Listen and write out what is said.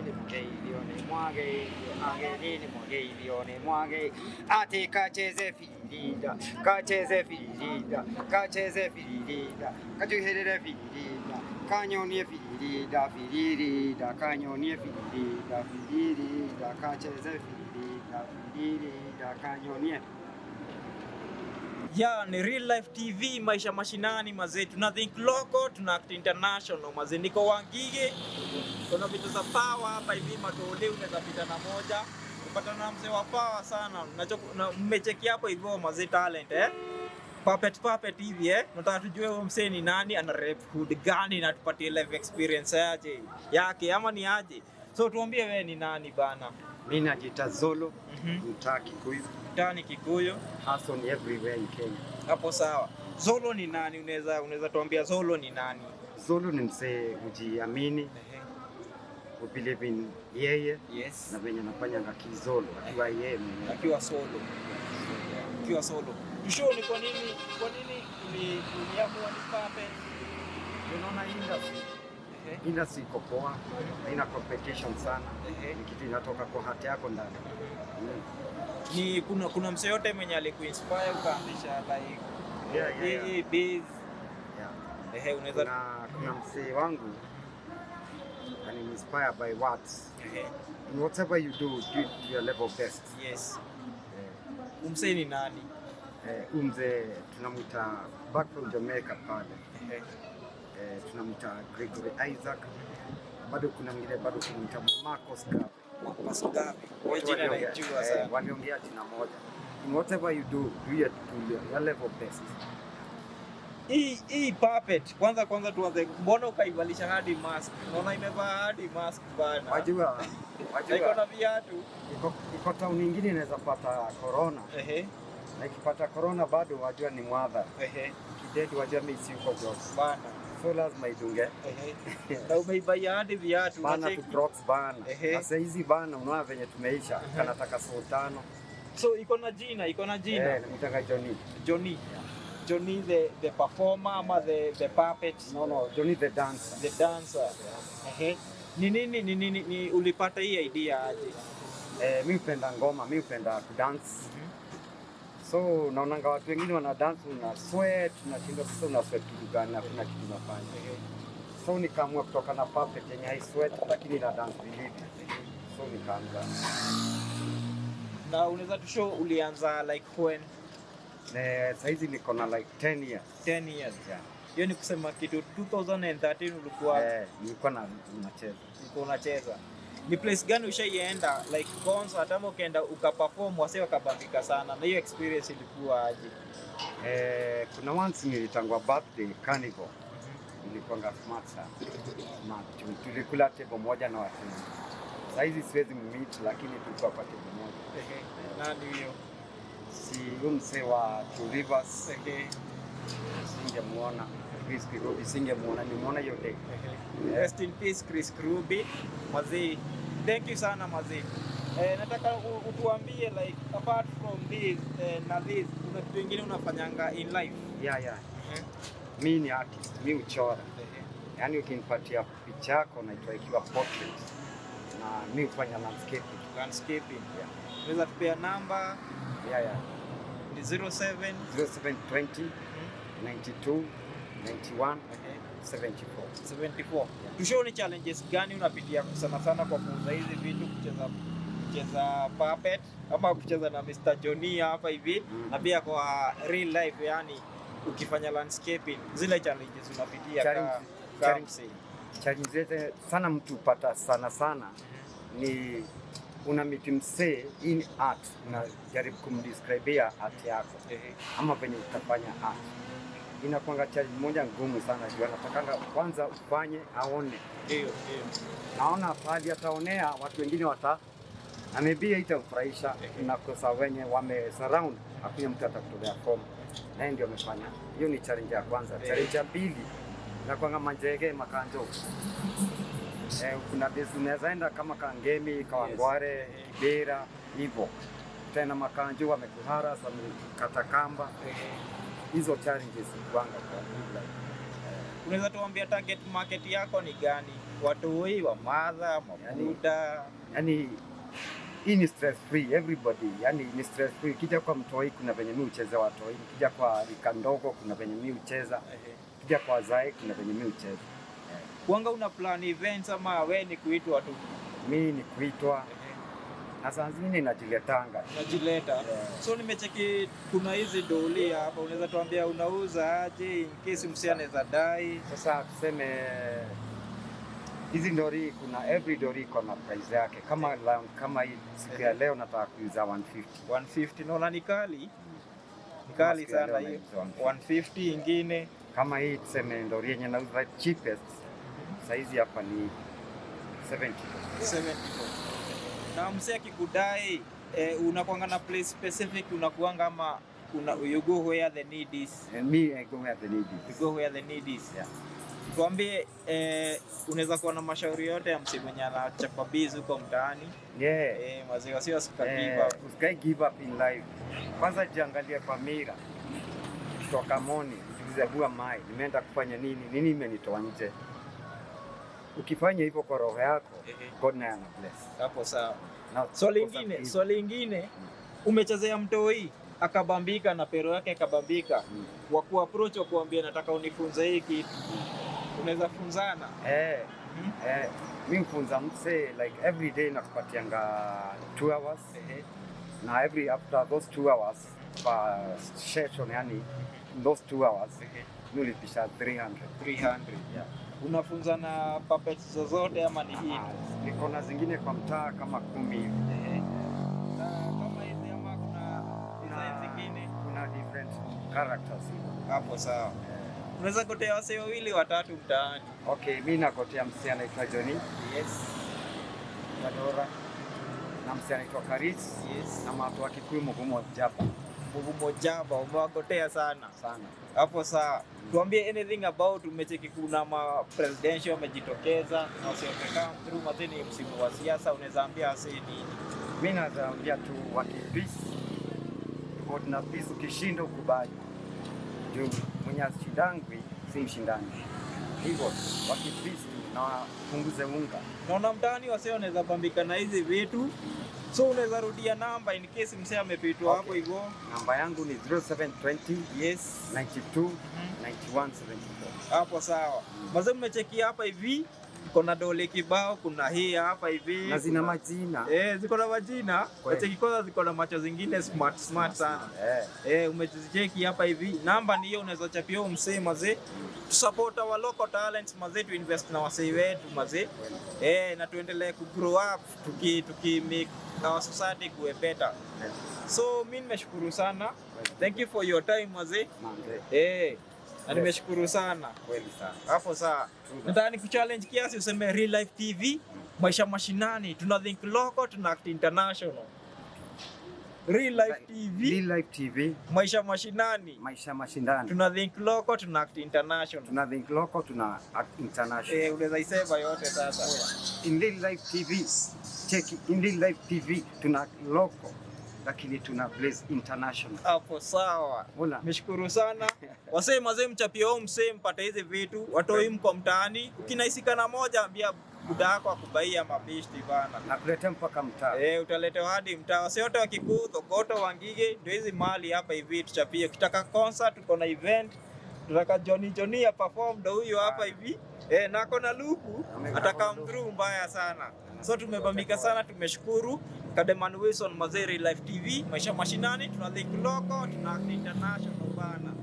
nini mgeilione mwage age nini mgeilione mwage ate kacheze filida kacheze filida kacheze filida kajuherere filida kanyonie filida filida kanyonie filida filida kacheze filida filida kanyonie. Ya ni real life TV, maisha mashinani mazee, tuna think local, tuna act international mazee. Niko Wangige, kuna vitu za power hapa hivi matoleo, unaweza pita na moja upatana na mzee wa power sana. Mmecheki hapo hivyo mazee, talent puppet hivi nataka tujue huyo mzee ni nani, ana rap hood gani na tupatie life experience yake ama ni aje. So tuambie wewe ni nani bana. Mimi najiita Zolo, mtaa Kikuyu. Mtaa Kikuyu. Hustle everywhere in Kenya. Hapo sawa. Zolo ni nani? Unaweza tuambia Zolo ni nani? Zolo ni mzee ujiamini. Ubelieve in yeye. Yes. Na venye anafanya na kizolo akiwa yeye akiwa solo. Akiwa solo. Tushow ni kwa nini uliamua ni puppet? Unaona industry iko poa, haina competition sana. Ni kitu inatoka kwa hati yako ndani. Ni kuna msee yote mwenye alikuinspire ukaanzisha like biz. Unaweza kuna msee wangu and inspired by words. In whatever you do to your level best. Yes. Umsee ni nani? Umzee tunamuita back from Jamaica pale. Tunamuita Gregory Isaac. Bado kuna mwingine bado tunamuita Marcos Gabi. Wewe jina naijua sana. Waliongea jina moja. In whatever you do your level best. Hii puppet kwanza tuanze, mbona ukaivalisha hadi mask? Unaona imevaa hadi mask bana. Wajua iko na viatu. Iko town nyingine inaweza pata corona. Na ikipata corona bado wajua ni mwadha. Kidedi wajua mimi si uko jokes bana. So lazima idunge. Na umeibuy hadi viatu bana tu Crocs bana. Sasa hizi bana unaona venye tumeisha kanataka $5. So iko na jina. Nataka Johnny. Johnny the performer ama the puppet? No, Johnny the dancer. The dancer. Ni ulipata hii idea aje? Mimi hupenda ngoma, mimi hupenda dance. So naonanga watu wengine wana dance una sweat, unashinda sasa una sweat kitu gani na kuna kitu unafanya. So nikaamua kutoka na puppet yenye hai sweat lakini na dance vile. So nikaanza. Na unaweza tushow ulianza like when? Saizi niko na like 10 years. 10 years. Yeah. Hiyo ni kusema kitu 2013 ulikuwa nilikuwa unacheza. Ni place gani ushaienda like concert ama ukaenda ukaperform wase wakabambika sana, na hiyo experience ilikuwa aje? Kuna once nilitangwa birthday carnival. Nilikuwa smart sana. Tulikula table moja na watu. Saizi siwezi meet lakini tulikuwa kwa table moja. Nani hiyo? Si mse wa Two Rivers. Singemuona. Chris Kirubi singemuona, nimeona hiyo day. Rest in peace Chris Kirubi. Mazee, thank you sana mazee. Nataka utuambie like apart from this na this kuna kitu kingine unafanyanga in life? Yeah. Mimi ni artist, mimi uchora. Yaani ukinipatia picha yako naitwa ikiwa portrait. Na mimi hufanya landscaping. Yeah. Unaweza tupea namba? Yeah. Ni 0720 92 91 74. Tushow ni challenges gani unapitia sana kwa kuuza hizi vitu, kucheza puppet ama kucheza na Mr. Johnny hapa hivi na pia kwa real life, yani ukifanya landscaping zile challenges unapitia challenges sana mtu upata sana ni una meet msee in art na jaribu kumdescribe art yako ama venye utafanya art. Inakuanga challenge moja ngumu sana, juu anatakanga kwanza ufanye aone. Ndio. Naona pale ataonea watu wengine na maybe itamfurahisha na kosa wenye wame surround hakuna mtu atakutolea form. Na ndio amefanya. Hiyo ni challenge ya kwanza. Challenge ya pili inakuanga manjege makanjo. Kuna besi unaweza enda kama Kangemi, Kawangware, Kibera hivyo. Tena makanjo wamekuhara kata kamba. Hizo challenges kuanga kwa life. unaweza tuambia target market yako ni gani? Watoi, wa madha, mabuda? Yani hii ni stress free everybody, yani ni stress free. Kija kwa mtoi kuna venye mimi ucheza watoi, kija kwa rika ndogo kuna venye mimi ucheza, kija kwa zae kuna venye mimi ucheza. Wanga una plan events ama wewe ni kuitwa tu? Mimi ni kuitwa. Na saa zingine najiletanga. Najileta. So nimecheki kuna hizi doli hapa, unaweza tuambia unauza aje in case msee anaweza dai? Sasa tuseme hizi ndori, kuna every dori iko na price yake. Kama hii siku ya leo nataka kuuza 150. 150 naona ni kali. Ni kali sana hiyo. 150 ingine. Kama hii tuseme ndori yenye nauza cheapest. Saizi hapa ni 70. Na msee akikudai unakuanga na place specific, unakuanga ama you go where the need is? And me, I go where the need is. You go where the need is. Yeah. Tuambie, unaweza kuwa na mashauri yote ya msee mwenye anachapa busy huko mtaani? Yeah. Wazee wasio give up. Usikai give up in life. Kwanza jiangalie kwa mira. Kutoka morning, ujiulize mai, nimeenda kufanya nini? Nini imenitoa nje? Ukifanya hivyo kwa roho yako, God naye ana bless. Hapo sawa. Swali lingine, umechezea mtoi akabambika na pero yake akabambika, wa kuapproach wa kuambia nataka unifunze hii kitu, unaweza funzana? Mimi mfunza mse like every day nakupatianga 2 hours. Na after those 2 hours per session, yani those 2 hours nulipisha 300. Yeah. Unafunza na puppets zozote ama ni hii? Niko na zingine kwa mtaa kama 10 hivi. Kama hizi ama kuna design zingine? Kuna different characters hivi. Hapo sawa. Unaweza kotea wasee wawili watatu mtaani? Okay, mimi nakotea msee anaitwa Johnny. Yes. Kadora. Na msee anaitwa Karis. Yes. Na watu wa Kikuyu Mugumo Jaba. Umewakotea sana. Hapo sawa. Tuambie anything about, umecheki kuna ma presidential wamejitokeza na wasiopekaa through matini msimu wa siasa, unaweza ambia asee nini? Mimi naambia tu wakipisi. God na peace, ukishinda ukubali. Juu mwenye ashindangwi si mshindani. Hivyo wakipisi na punguze unga. Naona mtaani wasee wanaweza bambika na hizi vitu. So unaweza rudia namba in case msee amepitwa hapo hivyo. Namba yangu ni 0720 92 9174. Hapo sawa. Mazee mmecheki hapa hivi. Kuna dole kibao, kuna hii hapa hivi. Na zina majina. Ziko na majina. Wacheki kwanza ziko na macho zingine smart sana. Umecheki hapa hivi. Namba ni hiyo, unaweza chapia huyo msee mazee. Support our local talents mazee, to invest na wasee wetu mazee. Na tuendelee ku grow up tuki make our society kuwe better. So mimi nimeshukuru sana. Thank you for your time mazee. Na nimeshukuru sana. Kweli sana. Hapo sawa. Nataka nikuchallenge kiasi useme Real Life TV, maisha mashinani, tuna think local, tuna act international. Real Life TV, maisha mashinani, tuna think local, tuna act international. Unaweza isema yote sasa. In Real Life TV, check in Real Life TV tuna act local lakini tuna blaze international. Hapo sawa. Nimeshukuru sana. Wasee mazee mchapio msee mpate hizi vitu, watoi mko mtaani. Ukinaisika na moja ambia buda yako akubaia mabishti bana. Na kuleta mpaka mtaa. Utaletewa hadi mtaa. Wasee wote wa Kikuyu, Thogoto, Wangige, ndio hizi mali hapa hivi tuchapie. Ukitaka concert, tuko na event. Tunataka Johnny ya perform ndio huyo hapa hivi. Na kona luku ataka through mbaya sana. So tumebambika sana, tumeshukuru. Kademan Wilson, Mazeri Life TV, maisha mashinani, tuna think local, tuna international bana.